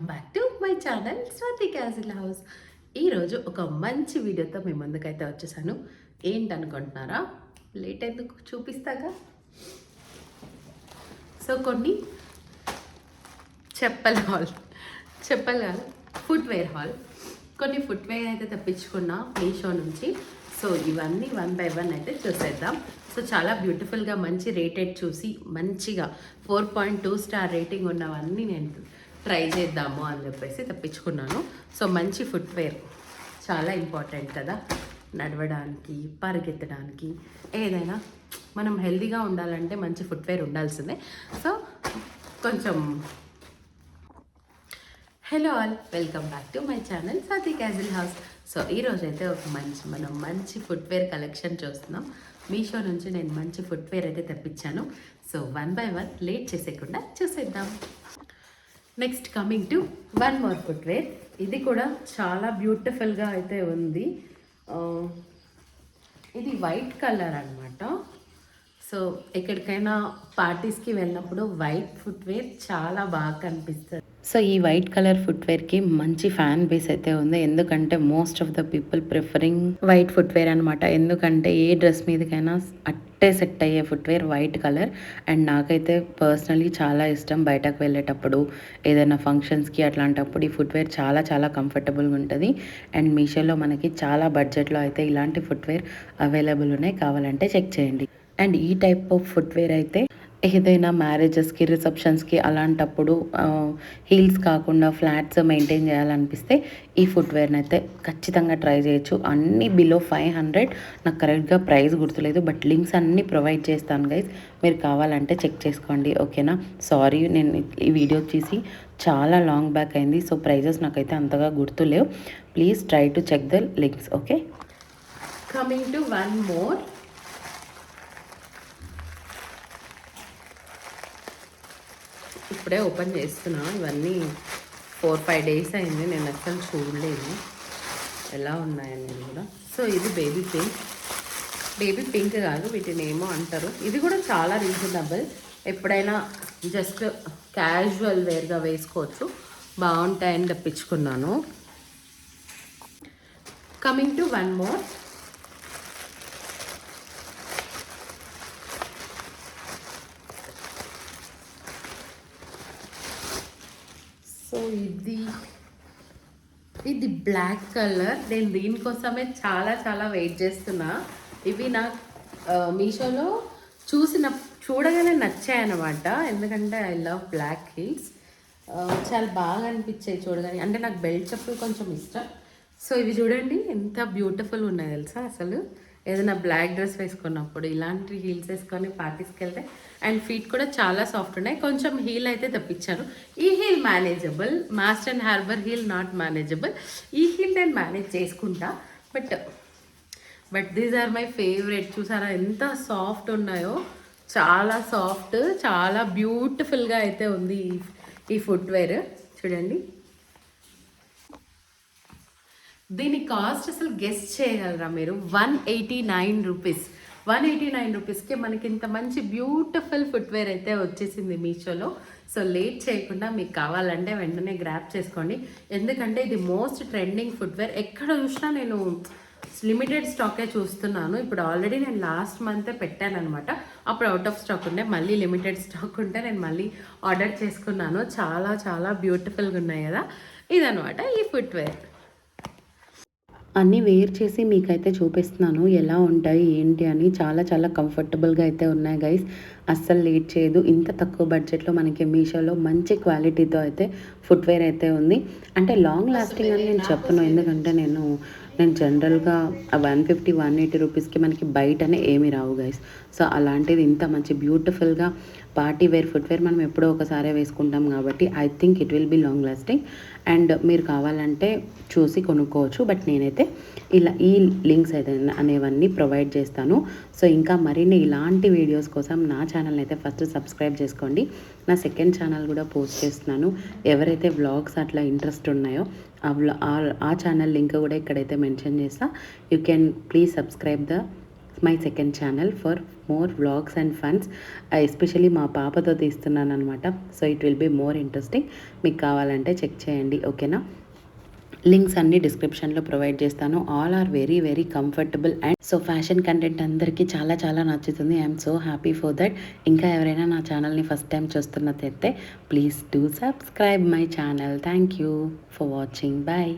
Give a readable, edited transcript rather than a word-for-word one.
Welcome back to my channel Swathi castle house. ఈరోజు ఒక మంచి వీడియోతో మీ ముందుకైతే వచ్చేసాను. ఏంటనుకుంటున్నారా? లేట్ ఎందుకు చూపిస్తాగా. సో కొన్ని చెప్పల్ కాదు ఫుట్వేర్ హాల్, కొన్ని ఫుట్వేర్ అయితే తెప్పించుకున్నా మీషో నుంచి. సో ఇవన్నీ 1 by 1 అయితే చూసేద్దాం. సో చాలా బ్యూటిఫుల్గా మంచి రేటెడ్ చూసి మంచిగా 4.2 స్టార్ రేటింగ్ ఉన్నవన్నీ నేను ట్రై చేద్దాము అని చెప్పేసి తెప్పించుకున్నాను. సో మంచి ఫుట్వేర్ చాలా ఇంపార్టెంట్ కదా, నడవడానికి, పరిగెత్తడానికి, ఏదైనా మనం హెల్తీగా ఉండాలంటే మంచి ఫుట్వేర్ ఉండాల్సిందే. సో కొంచెం hello all, welcome back to my channel Swathi castle house. So ఈరోజు అయితే మనం మంచి ఫుట్వేర్ కలెక్షన్ చూస్తున్నాం. మీషో నుంచి నేను మంచి ఫుట్వేర్ అయితే తెప్పించాను. సో 1 by 1 లేట్ చేసేయకుండా చూసేద్దాం. Next coming to one more footwear. ఇది కూడా చాలా బ్యూటిఫుల్గా అయితే ఉంది. ఇది వైట్ కలర్ అనమాట. సో ఎక్కడికైనా పార్టీస్కి వెళ్ళినప్పుడు వైట్ ఫుట్వేర్ చాలా బాగా కనిపిస్తుంది. సో ఈ వైట్ కలర్ ఫుట్వేర్కి మంచి ఫ్యాన్ బేస్ అయితే ఉంది. ఎందుకంటే most of the people preferring white footwear అనమాట. ఎందుకంటే ఏ డ్రెస్ మీదకైనా అట్టే సెట్ అయ్యే ఫుట్వేర్ వైట్ కలర్. అండ్ నాకైతే పర్సనలీ చాలా ఇష్టం. బయటకు వెళ్ళేటప్పుడు, ఏదైనా ఫంక్షన్స్కి అట్లాంటప్పుడు ఈ ఫుట్వేర్ చాలా చాలా కంఫర్టబుల్గా ఉంటుంది. అండ్ మీషోలో మనకి చాలా బడ్జెట్లో అయితే ఇలాంటి ఫుట్వేర్ అవైలబుల్ ఉన్నాయి. కావాలంటే చెక్ చేయండి. అండ్ ఈ టైప్ ఆఫ్ ఫుట్వేర్ అయితే ఏదైనా మ్యారేజెస్కి, రిసెప్షన్స్కి అలాంటప్పుడు హీల్స్ కాకుండా ఫ్లాట్స్ మెయింటైన్ చేయాలనిపిస్తే ఈ ఫుట్వేర్ని అయితే ఖచ్చితంగా ట్రై చేయొచ్చు. అన్నీ బిలో 500, నాకు కరెక్ట్గా ప్రైస్ గుర్తులేదు, బట్ లింక్స్ అన్నీ ప్రొవైడ్ చేస్తాను గైస్. మీరు కావాలంటే చెక్ చేసుకోండి, ఓకేనా. సారీ, నేను ఈ వీడియో చూసి చాలా లాంగ్ బ్యాక్ అయింది. సో ప్రైజెస్ నాకైతే అంతగా గుర్తులేవు. Please try to check the links, okay. Coming to one more. ఇప్పుడే ఓపెన్ చేస్తున్నా. ఇవన్నీ 4-5 days అయింది, నేను అసలు చూడలేదు ఎలా ఉన్నాయని కూడా. సో ఇది బేబీ పింక్ కాదు, వీటిని ఏమో అంటారు. ఇది కూడా చాలా రీజనబుల్. ఎప్పుడైనా జస్ట్ క్యాజువల్ వేర్గా వేసుకోవచ్చు, బాగుంటాయని తెప్పించుకున్నాను. Coming to one more. So ఇది బ్లాక్ కలర్. నేను దీనికోసమే చాలా చాలా వెయిట్ చేస్తున్నా. ఇవి నా మీషోలో చూడగానే నచ్చాయన్నమాట. ఎందుకంటే ఐ లవ్ బ్లాక్ హీల్స్. చాలా బాగా అనిపించాయి చూడగానే. అంటే నాకు బెల్ట్ చెప్పులు కొంచెం ఇష్టం. సో ఇవి చూడండి ఎంత బ్యూటిఫుల్ ఉన్నాయి తెలుసా. అసలు ఏదైనా బ్లాక్ డ్రెస్ వేసుకున్నప్పుడు ఇలాంటి హీల్స్ వేసుకొని పార్టీస్కి వెళ్తే, అండ్ ఫీట్ కూడా చాలా సాఫ్ట్ ఉన్నాయి. కొంచెం హీల్ అయితే తెప్పించాను. ఈ heel manageable, Mast and Harbour heel not manageable. ఈ హీల్ నేను మేనేజ్ చేసుకుంటా, but these are my favourite. చూసారా ఎంత సాఫ్ట్ ఉన్నాయో, చాలా సాఫ్ట్, చాలా బ్యూటిఫుల్గా అయితే ఉంది ఈ ఫుట్వేర్. చూడండి, దీని కాస్ట్ అసలు గెస్ట్ చేయగలరా మీరు? 189 రూపీస్. 189 రూపీస్కి మనకి ఇంత మంచి బ్యూటిఫుల్ ఫుట్వేర్ అయితే వచ్చేసింది మీషోలో. సో లేట్ చేయకుండా మీకు కావాలంటే వెంటనే గ్రాప్ చేసుకోండి. ఎందుకంటే ఇది మోస్ట్ ట్రెండింగ్ ఫుట్వేర్. ఎక్కడ చూసినా నేను లిమిటెడ్ స్టాకే చూస్తున్నాను. ఇప్పుడు ఆల్రెడీ నేను లాస్ట్ మంతే పెట్టాను అనమాట. అప్పుడు అవుట్ ఆఫ్ స్టాక్ ఉండే, మళ్ళీ లిమిటెడ్ స్టాక్ ఉంటే నేను మళ్ళీ ఆర్డర్ చేసుకున్నాను. చాలా చాలా బ్యూటిఫుల్గా ఉన్నాయి కదా. ఇదనమాట ఈ ఫుట్వేర్. అన్నీ వేర్ చేసి మీకైతే చూపిస్తున్నాను ఎలా ఉంటాయి ఏంటి అని. చాలా చాలా కంఫర్టబుల్గా అయితే ఉన్నాయి గైస్. అస్సలు లేట్ చేయదు. ఇంత తక్కువ బడ్జెట్లో మనకి మీషోలో మంచి క్వాలిటీతో అయితే ఫుట్వేర్ అయితే ఉంది. అంటే లాంగ్ లాస్టింగ్ అని నేను చెప్పను, ఎందుకంటే నేను జనరల్గా 150-180 రూపీస్కి మనకి బయటనే ఏమీ రావు గైస్. సో అలాంటిది ఇంత మంచి బ్యూటిఫుల్గా పార్టీ వేర్ ఫుట్వేర్ మనం ఎప్పుడో ఒకసారి వేసుకుంటాం కాబట్టి I think it will be long lasting. And మీరు కావాలంటే చూసి కొనుక్కోవచ్చు. బట్ నేనైతే ఇలా ఈ లింక్స్ అయితే అనేవన్నీ ప్రొవైడ్ చేస్తాను. సో ఇంకా మరిన్ని ఇలాంటి వీడియోస్ కోసం నా ఛానల్ అయితే ఫస్ట్ సబ్స్క్రైబ్ చేసుకోండి. నా సెకండ్ ఛానల్ కూడా పోస్ట్ చేస్తున్నాను. ఎవరైతే వ్లాగ్స్ అట్లా ఇంట్రెస్ట్ ఉన్నాయో ఆ ఛానల్ లింక్ కూడా ఇక్కడైతే మెన్షన్ చేస్తా. You can please subscribe the my second channel for more vlogs and funs. Especially మా పాపతో తీస్తున్నాను అనమాట. So it will be more interesting. మీకు కావాలంటే చెక్ చేయండి, ఓకేనా? లింక్స్ అన్ని డిస్క్రిప్షన్లో ప్రొవైడ్ చేస్తాను. All are very very comfortable and so fashion content అందరికీ చాలా చాలా నచ్చుతుంది. I'm so happy for that. ఇంకా ఎవరైనా నా ఛానల్ని ఫస్ట్ టైం చూస్తున్నట్టయితే please do subscribe my channel. Thank you for watching. Bye.